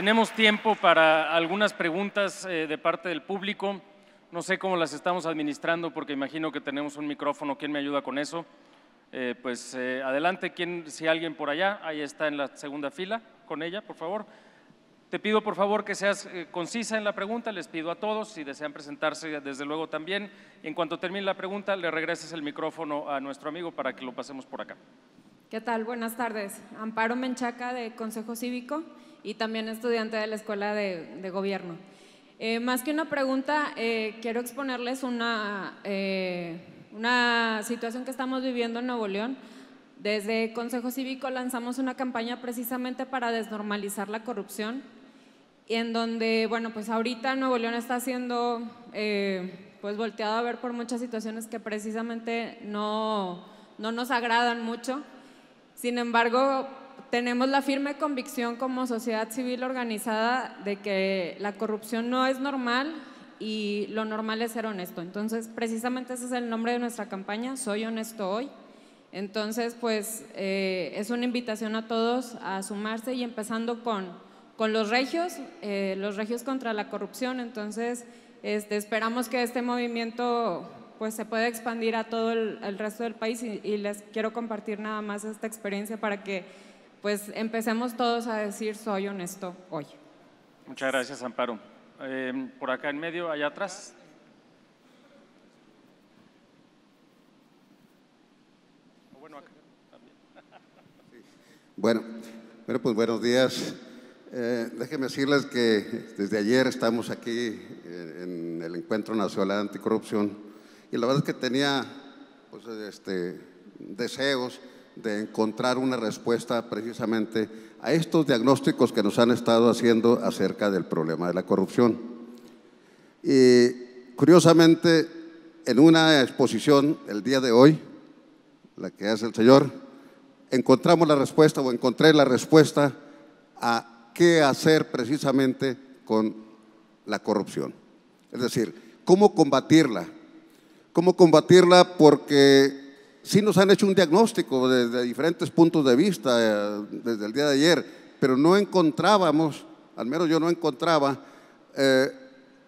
tenemos tiempo para algunas preguntas de parte del público. No sé cómo las estamos administrando porque imagino que tenemos un micrófono. ¿Quién me ayuda con eso? Adelante, si alguien por allá, ahí está en la segunda fila, con ella, por favor. Te pido por favor que seas concisa en la pregunta, les pido a todos, si desean presentarse desde luego también. En cuanto termine la pregunta, le regreses el micrófono a nuestro amigo para que lo pasemos por acá. ¿Qué tal? Buenas tardes. Amparo Menchaca, de Consejo Cívico y también estudiante de la Escuela de Gobierno. Más que una pregunta, quiero exponerles una situación que estamos viviendo en Nuevo León. Desde Consejo Cívico lanzamos una campaña precisamente para desnormalizar la corrupción, y en donde, bueno, pues ahorita Nuevo León está siendo pues volteado a ver por muchas situaciones que precisamente no nos agradan mucho. Sin embargo, tenemos la firme convicción como sociedad civil organizada de que la corrupción no es normal y lo normal es ser honesto. Entonces, precisamente ese es el nombre de nuestra campaña, Soy Honesto Hoy. Entonces, pues es una invitación a todos a sumarse y empezando con los regios contra la corrupción. Entonces, esperamos que este movimiento pues se pueda expandir a todo el resto del país y les quiero compartir nada más esta experiencia para que pues empecemos todos a decir soy honesto hoy. Muchas gracias, Amparo. Por acá en medio, allá atrás. Bueno, acá también. Bueno, pues buenos días. Déjenme decirles que desde ayer estamos aquí en el Encuentro Nacional Anticorrupción y la verdad es que tenía pues, deseos de encontrar una respuesta precisamente a estos diagnósticos que nos han estado haciendo acerca del problema de la corrupción. Y curiosamente, en una exposición el día de hoy, la que hace el señor, encontramos la respuesta o encontré la respuesta a qué hacer precisamente con la corrupción. Es decir, cómo combatirla. Cómo combatirla porque sí nos han hecho un diagnóstico desde diferentes puntos de vista desde el día de ayer, pero no encontrábamos, al menos yo no encontraba,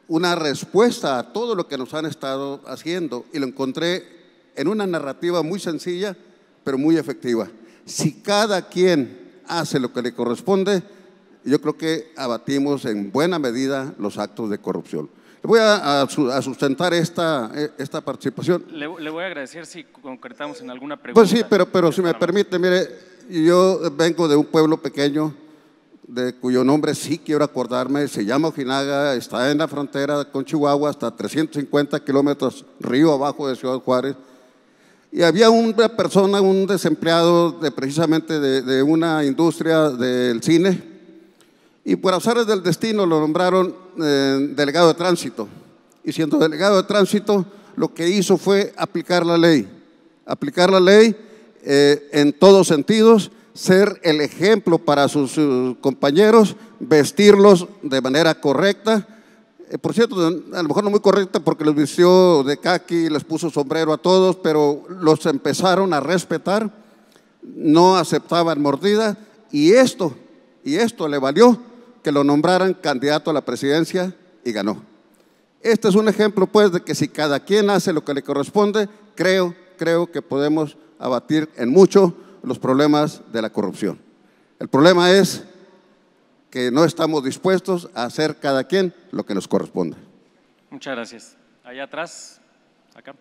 una respuesta a todo lo que nos han estado haciendo y lo encontré en una narrativa muy sencilla, pero muy efectiva. Si cada quien hace lo que le corresponde, yo creo que abatimos en buena medida los actos de corrupción. Voy a sustentar esta participación. Le voy a agradecer si concretamos en alguna pregunta. Pues sí, pero si me permite, mire, yo vengo de un pueblo pequeño de cuyo nombre sí quiero acordarme, se llama Ojinaga, está en la frontera con Chihuahua, hasta 350 kilómetros río abajo de Ciudad Juárez. Y había una persona, un desempleado precisamente de una industria del cine, y por azares del destino lo nombraron delegado de tránsito. Y siendo delegado de tránsito, lo que hizo fue aplicar la ley en todos sentidos, ser el ejemplo para sus compañeros, vestirlos de manera correcta. Por cierto, a lo mejor no muy correcta porque los vistió de caqui, les puso sombrero a todos, pero los empezaron a respetar, no aceptaban mordida y esto le valió que lo nombraran candidato a la presidencia y ganó. Este es un ejemplo pues de que si cada quien hace lo que le corresponde, creo que podemos abatir en mucho los problemas de la corrupción. El problema es que no estamos dispuestos a hacer cada quien lo que nos corresponde. Muchas gracias. Allá atrás, acá.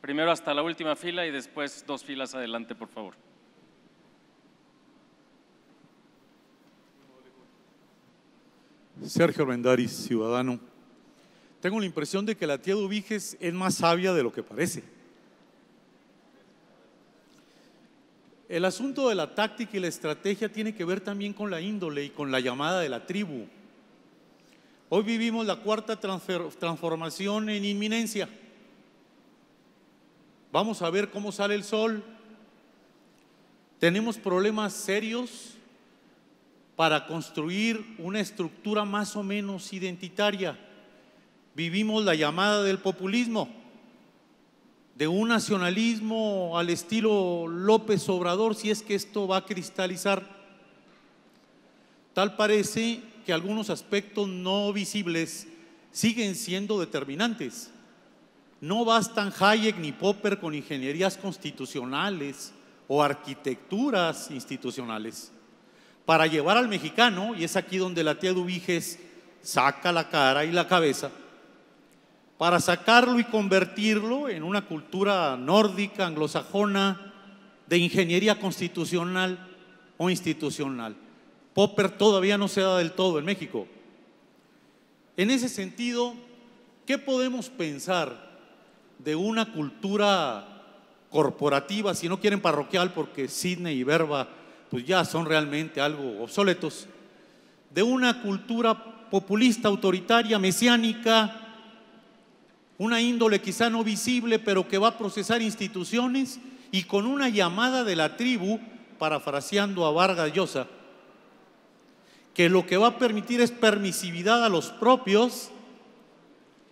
Primero hasta la última fila y después 2 filas adelante, por favor. Sergio Armendáriz, ciudadano. Tengo la impresión de que la tía Dubiges es más sabia de lo que parece. El asunto de la táctica y la estrategia tiene que ver también con la índole y con la llamada de la tribu. Hoy vivimos la cuarta transformación en inminencia. Vamos a ver cómo sale el sol. Tenemos problemas serios para construir una estructura más o menos identitaria. Vivimos la llamada del populismo, de un nacionalismo al estilo López Obrador, si es que esto va a cristalizar. Tal parece que algunos aspectos no visibles siguen siendo determinantes. No bastan Hayek ni Popper con ingenierías constitucionales o arquitecturas institucionales para llevar al mexicano, y es aquí donde la tía Dubiges saca la cara y la cabeza, para sacarlo y convertirlo en una cultura nórdica, anglosajona, de ingeniería constitucional o institucional. Popper todavía no se da del todo en México. En ese sentido, ¿qué podemos pensar de una cultura corporativa, si no quieren parroquial, porque Sidney y Verba pues ya son realmente algo obsoletos, de una cultura populista, autoritaria, mesiánica, una índole quizá no visible, pero que va a procesar instituciones y con una llamada de la tribu, parafraseando a Vargas Llosa, que lo que va a permitir es permisividad a los propios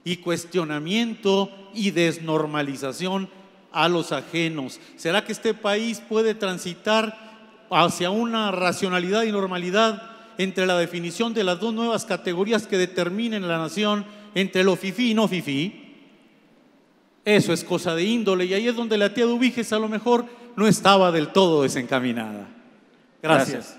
y cuestionamiento y desnormalización a los ajenos? ¿Será que este país puede transitar hacia una racionalidad y normalidad entre la definición de las dos nuevas categorías que determinen la nación, entre lo fifí y no fifí? Eso es cosa de índole, y ahí es donde la tía Dubiges a lo mejor no estaba del todo desencaminada. Gracias.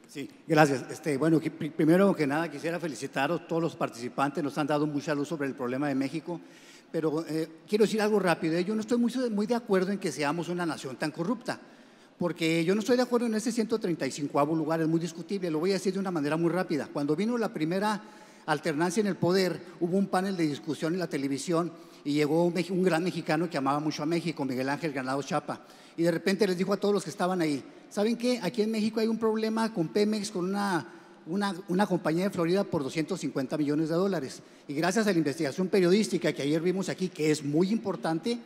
Sí, gracias. Bueno, primero que nada quisiera felicitar a todos los participantes, nos han dado mucha luz sobre el problema de México, pero quiero decir algo rápido. Yo no estoy muy de acuerdo en que seamos una nación tan corrupta, porque yo no estoy de acuerdo en ese 135º lugar, es muy discutible, lo voy a decir de una manera muy rápida. Cuando vino la primera alternancia en el poder, hubo un panel de discusión en la televisión y llegó un gran mexicano que amaba mucho a México, Miguel Ángel Granados Chapa, y de repente les dijo a todos los que estaban ahí: ¿saben qué? Aquí en México hay un problema con Pemex, con una compañía de Florida por $250 millones, y gracias a la investigación periodística que ayer vimos aquí, que es muy importante,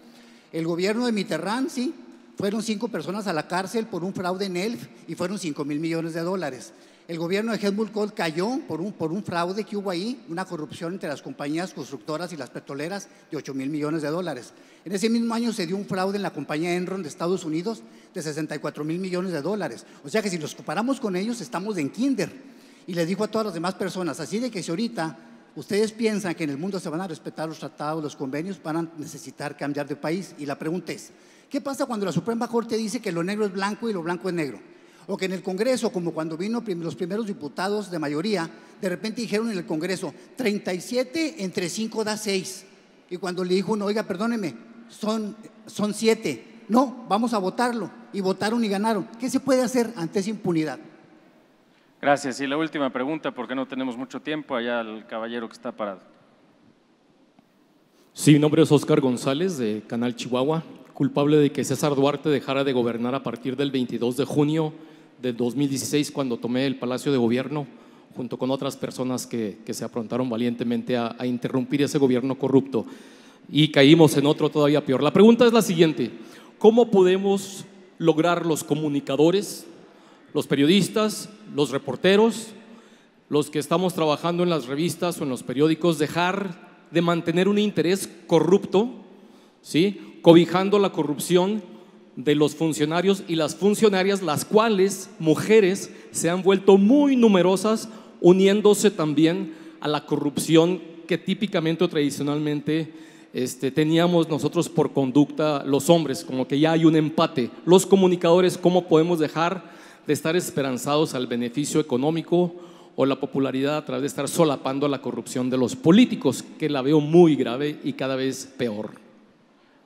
el gobierno de Mitterrand, sí, fueron 5 personas a la cárcel por un fraude en ELF y fueron $5,000 millones. El gobierno de Helmut Kohl cayó por un fraude que hubo ahí, una corrupción entre las compañías constructoras y las petroleras de $8,000 millones. En ese mismo año se dio un fraude en la compañía Enron de Estados Unidos de $64,000 millones. O sea que si nos comparamos con ellos, estamos en kinder. Y les dijo a todas las demás personas, así de que si ahorita ustedes piensan que en el mundo se van a respetar los tratados, los convenios, van a necesitar cambiar de país. Y la pregunta es, ¿qué pasa cuando la Suprema Corte dice que lo negro es blanco y lo blanco es negro? O que en el Congreso, como cuando vino los primeros diputados de mayoría, de repente dijeron en el Congreso, 37 entre 5 da 6. Y cuando le dijo uno, oiga, perdóneme, son 7. No, vamos a votarlo. Y votaron y ganaron. ¿Qué se puede hacer ante esa impunidad? Gracias. Y la última pregunta, porque no tenemos mucho tiempo, allá al caballero que está parado. Sí, mi nombre es Oscar González, de Canal Chihuahua, culpable de que César Duarte dejara de gobernar a partir del 22 de junio del 2016, cuando tomé el Palacio de Gobierno, junto con otras personas que se afrontaron valientemente a interrumpir ese gobierno corrupto, y caímos en otro todavía peor. La pregunta es la siguiente: ¿cómo podemos lograr los comunicadores, los periodistas, los reporteros, los que estamos trabajando en las revistas o en los periódicos, dejar de mantener un interés corrupto, ¿sí?, cobijando la corrupción de los funcionarios y las funcionarias, las cuales, mujeres, se han vuelto muy numerosas, uniéndose también a la corrupción que típicamente o tradicionalmente teníamos nosotros por conducta los hombres? Como que ya hay un empate. Los comunicadores, ¿cómo podemos dejar de estar esperanzados al beneficio económico o la popularidad a través de estar solapando la corrupción de los políticos, que la veo muy grave y cada vez peor?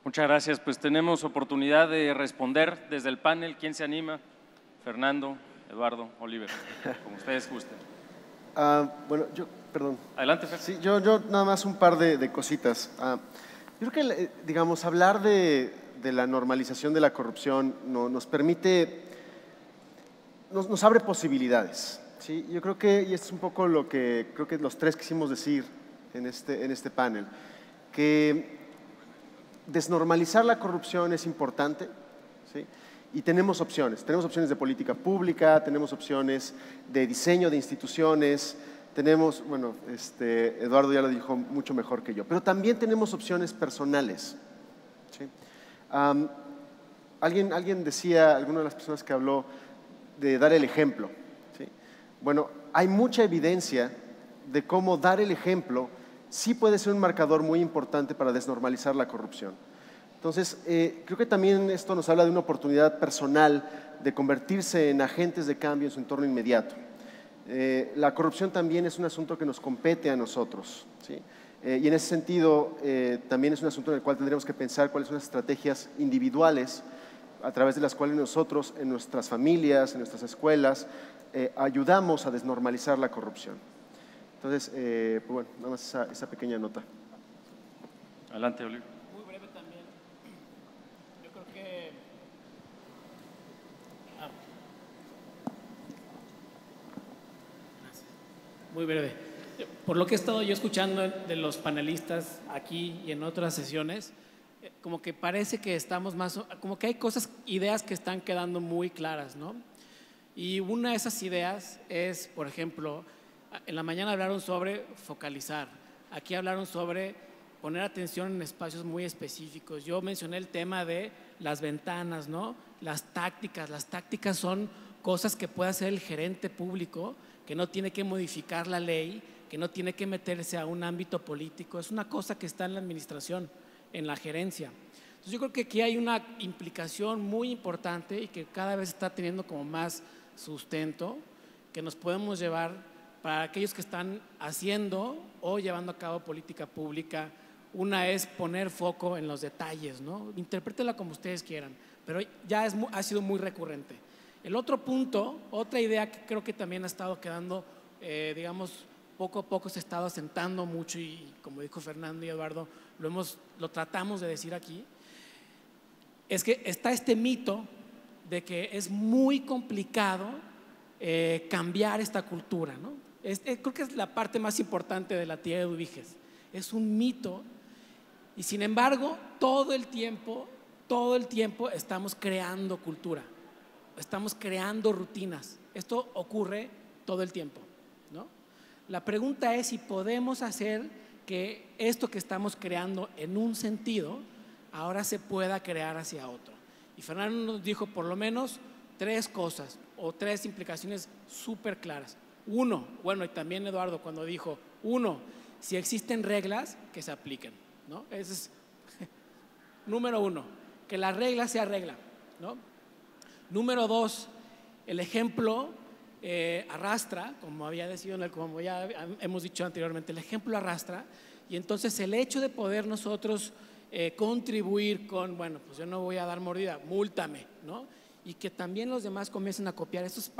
Muchas gracias. Pues tenemos oportunidad de responder desde el panel. ¿Quién se anima? Fernando, Eduardo, Oliver, como ustedes gusten. Bueno, perdón. Adelante, Fer. Sí, yo nada más un par de cositas. Yo creo que, digamos, hablar de la normalización de la corrupción nos permite, nos abre posibilidades, ¿sí? Yo creo que, y esto es un poco lo que creo que los tres quisimos decir en este panel, que desnormalizar la corrupción es importante, ¿sí? Y tenemos opciones de política pública, tenemos opciones de diseño de instituciones, tenemos, bueno, Eduardo ya lo dijo mucho mejor que yo, pero también tenemos opciones personales, ¿sí? Alguien decía, alguna de las personas que habló, de dar el ejemplo, ¿sí? Bueno, hay mucha evidencia de cómo dar el ejemplo sí puede ser un marcador muy importante para desnormalizar la corrupción. Entonces, creo que también esto nos habla de una oportunidad personal de convertirse en agentes de cambio en su entorno inmediato. La corrupción también es un asunto que nos compete a nosotros, ¿sí? Y en ese sentido, también es un asunto en el cual tendremos que pensar cuáles son las estrategias individuales a través de las cuales nosotros, en nuestras familias, en nuestras escuelas, ayudamos a desnormalizar la corrupción. Entonces, pues bueno, nada más esa pequeña nota. Adelante, Oliver. Muy breve también. Yo creo que… Gracias. Muy breve. Por lo que he estado yo escuchando de los panelistas aquí y en otras sesiones, como que parece que estamos más, como que hay cosas, ideas que están quedando muy claras, ¿no? Y una de esas ideas es, por ejemplo, en la mañana hablaron sobre focalizar, aquí hablaron sobre poner atención en espacios muy específicos. Yo mencioné el tema de las ventanas, ¿no? Las tácticas son cosas que puede hacer el gerente público, que no tiene que modificar la ley, que no tiene que meterse a un ámbito político, es una cosa que está en la administración, en la gerencia. Entonces yo creo que aquí hay una implicación muy importante y que cada vez está teniendo como más sustento, que nos podemos llevar para aquellos que están haciendo o llevando a cabo política pública. Una es poner foco en los detalles, ¿no? Interprétela como ustedes quieran, pero ya ha sido muy recurrente. El otro punto, otra idea que creo que también ha estado quedando, digamos, poco a poco se ha estado asentando mucho y como dijo Fernando y Eduardo, lo tratamos de decir aquí, es que está este mito de que es muy complicado cambiar esta cultura, ¿no? Creo que es la parte más importante de la teoría de Duviges. Es un mito y sin embargo todo el tiempo estamos creando cultura, estamos creando rutinas. Esto ocurre todo el tiempo, ¿no? La pregunta es si podemos hacer que esto que estamos creando en un sentido ahora se pueda crear hacia otro. Y Fernando nos dijo por lo menos 3 cosas o 3 implicaciones súper claras. Uno, bueno, y también Eduardo cuando dijo, si existen reglas, que se apliquen, ¿no? Ese es número 1, que la regla sea regla, ¿no? Número 2, el ejemplo arrastra, como como ya hemos dicho anteriormente, el ejemplo arrastra, y entonces el hecho de poder nosotros contribuir con, bueno, pues yo no voy a dar mordida, múltame, ¿no? Y que también los demás comiencen a copiar esas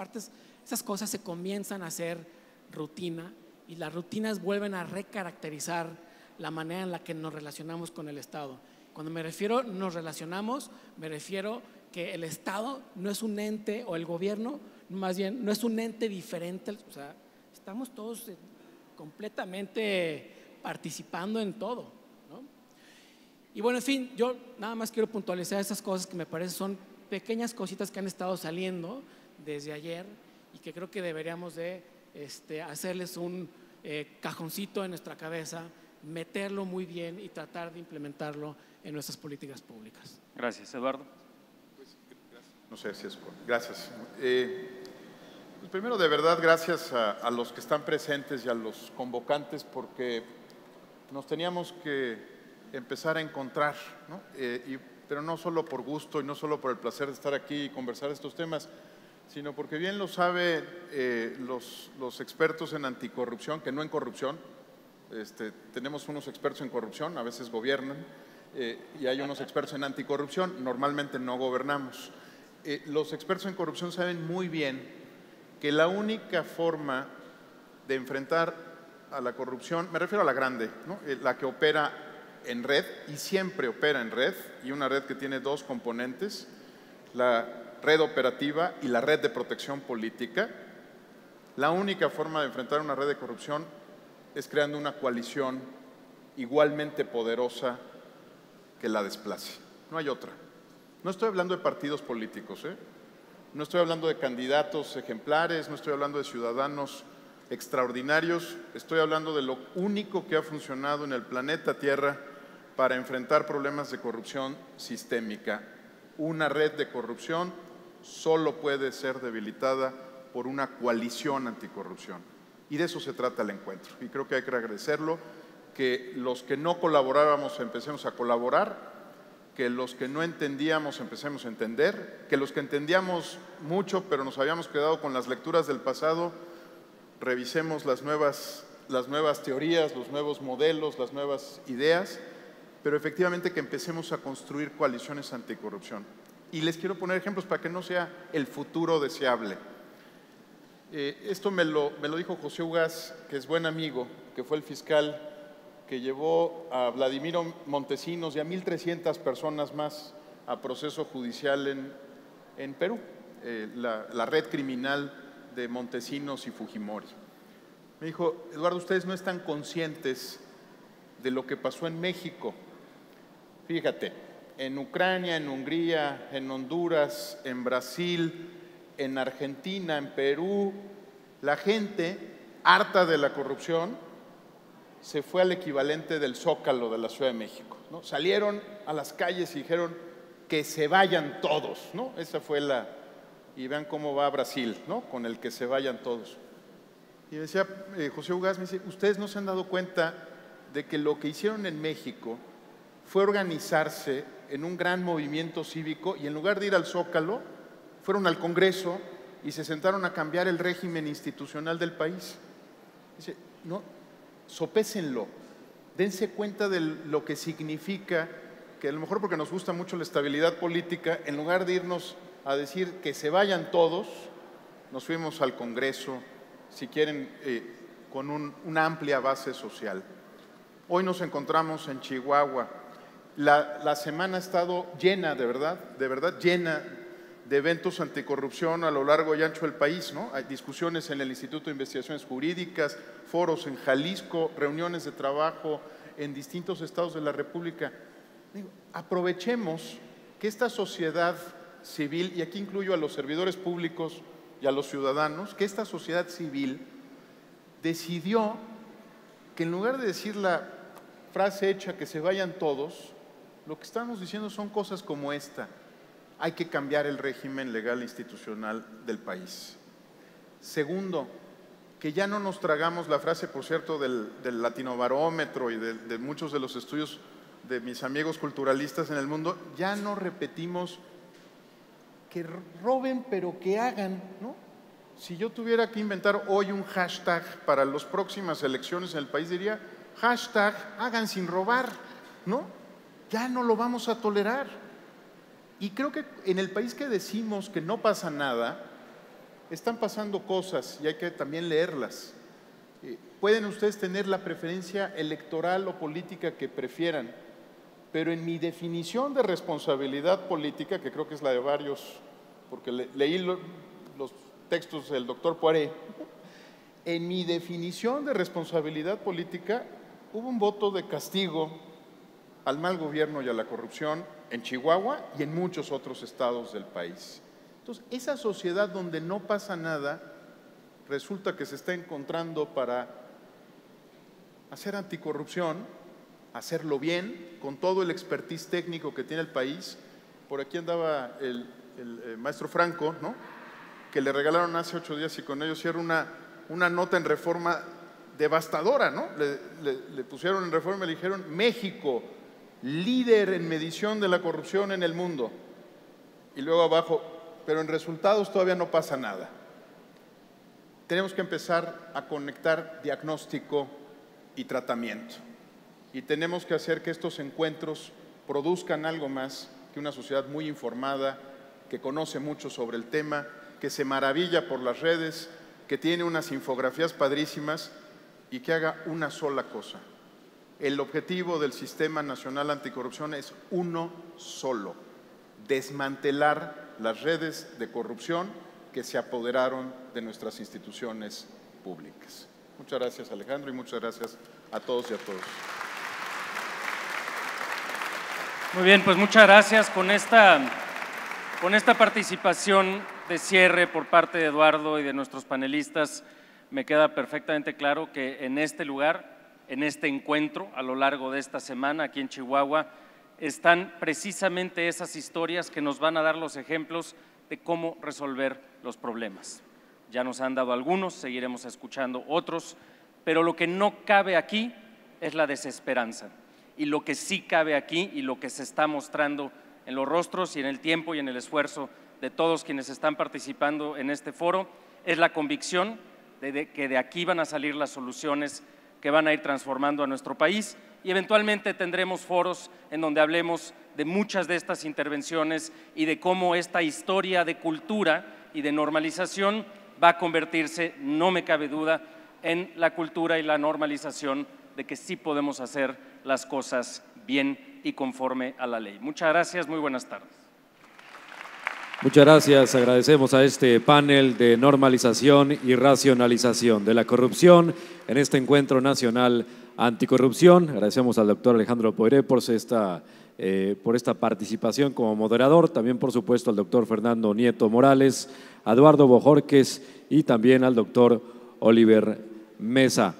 cosas se comienzan a hacer rutina y las rutinas vuelven a recaracterizar la manera en la que nos relacionamos con el Estado. Cuando me refiero nos relacionamos, me refiero que el Estado no es un ente, o el gobierno más bien no es un ente diferente, o sea, estamos todos completamente participando en todo, ¿no? Y bueno, en fin, yo nada más quiero puntualizar esas cosas que me parecen son pequeñas cositas que han estado saliendo desde ayer y que creo que deberíamos de hacerles un cajoncito en nuestra cabeza, meterlo muy bien y tratar de implementarlo en nuestras políticas públicas. Gracias, Eduardo. No sé si es… Gracias. Pues primero, de verdad, gracias a los que están presentes y a los convocantes, porque nos teníamos que empezar a encontrar, ¿no? Pero no solo por gusto y no solo por el placer de estar aquí y conversar estos temas, sino porque bien lo saben los expertos en anticorrupción, que no en corrupción. Tenemos unos expertos en corrupción, a veces gobiernan, y hay unos expertos en anticorrupción, normalmente no gobernamos. Los expertos en corrupción saben muy bien que la única forma de enfrentar a la corrupción, me refiero a la grande, ¿no? La que opera en red y siempre opera en red, y una red que tiene 2 componentes, la red operativa y la red de protección política. La única forma de enfrentar una red de corrupción es creando una coalición igualmente poderosa que la desplace. No hay otra. No estoy hablando de partidos políticos, no estoy hablando de candidatos ejemplares, no estoy hablando de ciudadanos extraordinarios, estoy hablando de lo único que ha funcionado en el planeta Tierra para enfrentar problemas de corrupción sistémica. Una red de corrupción solo puede ser debilitada por una coalición anticorrupción. Y de eso se trata el encuentro. Y creo que hay que agradecerlo, que los que no colaborábamos empecemos a colaborar, que los que no entendíamos empecemos a entender, que los que entendíamos mucho pero nos habíamos quedado con las lecturas del pasado, revisemos las nuevas teorías, los nuevos modelos, las nuevas ideas, pero efectivamente que empecemos a construir coaliciones anticorrupción. Y les quiero poner ejemplos para que no sea el futuro deseable. Esto me lo dijo José Ugaz, que es buen amigo, que fue el fiscal que llevó a Vladimiro Montesinos y a 1,300 personas más a proceso judicial en Perú, la red criminal de Montesinos y Fujimori. Me dijo, Eduardo, ustedes no están conscientes de lo que pasó en México. Fíjate, en Ucrania, en Hungría, en Honduras, en Brasil, en Argentina, en Perú, la gente, harta de la corrupción, se fue al equivalente del Zócalo de la Ciudad de México, ¿no? Salieron a las calles y dijeron que se vayan todos, ¿no? Esa fue y vean cómo va Brasil, ¿no? Con el que se vayan todos. Y decía José Ugaz, me dice, ustedes no se han dado cuenta de que lo que hicieron en México fue organizarse en un gran movimiento cívico y en lugar de ir al Zócalo, fueron al Congreso y se sentaron a cambiar el régimen institucional del país. Dice, no, sopésenlo, dense cuenta de lo que significa que a lo mejor porque nos gusta mucho la estabilidad política, en lugar de irnos a decir que se vayan todos, nos fuimos al Congreso, si quieren, con una amplia base social. Hoy nos encontramos en Chihuahua. La semana ha estado llena, de verdad llena de eventos anticorrupción a lo largo y ancho del país, ¿no? Hay discusiones en el Instituto de Investigaciones Jurídicas, foros en Jalisco, reuniones de trabajo en distintos estados de la República. Aprovechemos que esta sociedad civil, y aquí incluyo a los servidores públicos y a los ciudadanos, que esta sociedad civil decidió que en lugar de decir la frase hecha que se vayan todos, lo que estamos diciendo son cosas como esta. Hay que cambiar el régimen legal e institucional del país. Segundo, que ya no nos tragamos la frase, por cierto, del Latinobarómetro y de muchos de los estudios de mis amigos culturalistas en el mundo, ya no repetimos que roben pero que hagan, ¿no? Si yo tuviera que inventar hoy un hashtag para las próximas elecciones en el país, diría hashtag hagan sin robar, ¿no? Ya no lo vamos a tolerar. Y creo que en el país que decimos que no pasa nada, están pasando cosas y hay que también leerlas. Pueden ustedes tener la preferencia electoral o política que prefieran, pero en mi definición de responsabilidad política, que creo que es la de varios, porque leí los textos del doctor Poiré, en mi definición de responsabilidad política hubo un voto de castigo al mal gobierno y a la corrupción en Chihuahua y en muchos otros estados del país. Entonces, esa sociedad donde no pasa nada, resulta que se está encontrando para hacer anticorrupción, hacerlo bien, con todo el expertise técnico que tiene el país. Por aquí andaba el maestro Franco, ¿no? Que le regalaron hace 8 días y con ello cierra una nota en Reforma devastadora, ¿no? Le pusieron en Reforma y le dijeron México, líder en medición de la corrupción en el mundo. Y luego abajo, pero en resultados todavía no pasa nada. Tenemos que empezar a conectar diagnóstico y tratamiento. Y tenemos que hacer que estos encuentros produzcan algo más que una sociedad muy informada, que conoce mucho sobre el tema, que se maravilla por las redes, que tiene unas infografías padrísimas y que haga una sola cosa. El objetivo del Sistema Nacional Anticorrupción es uno solo: desmantelar las redes de corrupción que se apoderaron de nuestras instituciones públicas. Muchas gracias, Alejandro, y muchas gracias a todos y a todas. Muy bien, pues muchas gracias. Con esta participación de cierre por parte de Eduardo y de nuestros panelistas, me queda perfectamente claro que en este lugar en este encuentro a lo largo de esta semana aquí en Chihuahua están precisamente esas historias que nos van a dar los ejemplos de cómo resolver los problemas. Ya nos han dado algunos, seguiremos escuchando otros, pero lo que no cabe aquí es la desesperanza. Y lo que sí cabe aquí y lo que se está mostrando en los rostros y en el tiempo y en el esfuerzo de todos quienes están participando en este foro es la convicción de que de aquí van a salir las soluciones que van a ir transformando a nuestro país, y eventualmente tendremos foros en donde hablemos de muchas de estas intervenciones y de cómo esta historia de cultura y de normalización va a convertirse, no me cabe duda, en la cultura y la normalización de que sí podemos hacer las cosas bien y conforme a la ley. Muchas gracias, muy buenas tardes. Muchas gracias, agradecemos a este panel de normalización y racionalización de la corrupción en este encuentro nacional anticorrupción. Agradecemos al doctor Alejandro Poiré por esta participación como moderador, también por supuesto al doctor Fernando Nieto Morales, a Eduardo Bojorquez y también al doctor Oliver Mesa.